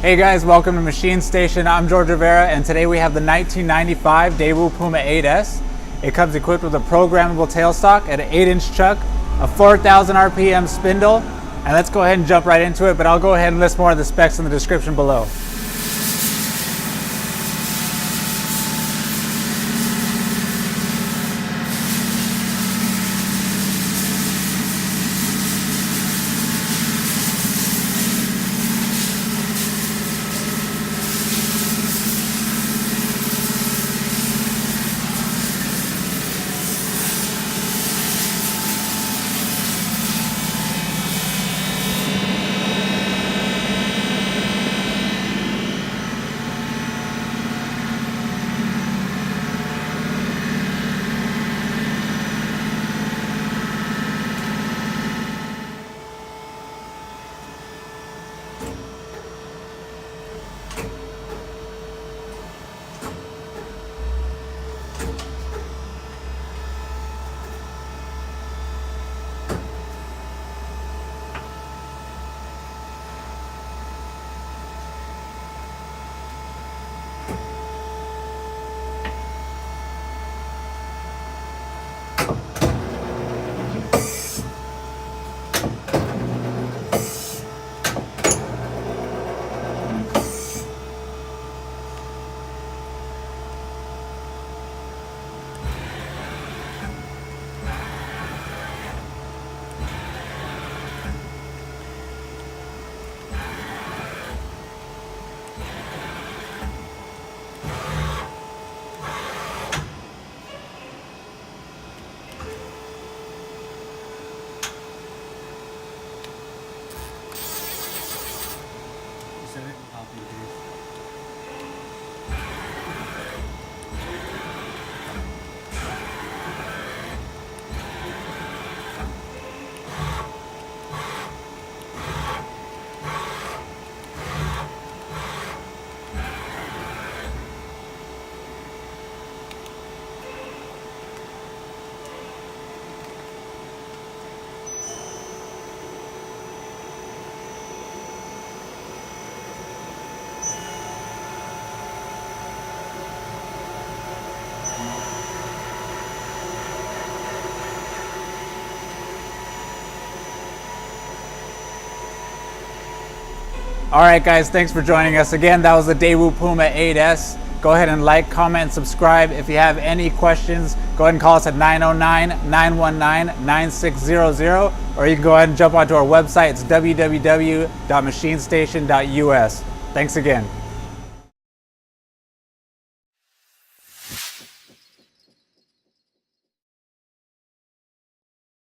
Hey guys, welcome to MachineStation. I'm George Rivera, and today we have the 1995 Daewoo Puma 8S. It comes equipped with a programmable tailstock at an 8-inch chuck, a 4,000 RPM spindle, and let's go ahead and jump right into it, but I'll go ahead and list more of the specs in the description below. Alright guys, thanks for joining us. Again, that was the Daewoo Puma 8S. Go ahead and like, comment, and subscribe. If you have any questions, go ahead and call us at 909-919-9600, or you can go ahead and jump onto our website. It's www.machinestation.us. Thanks again.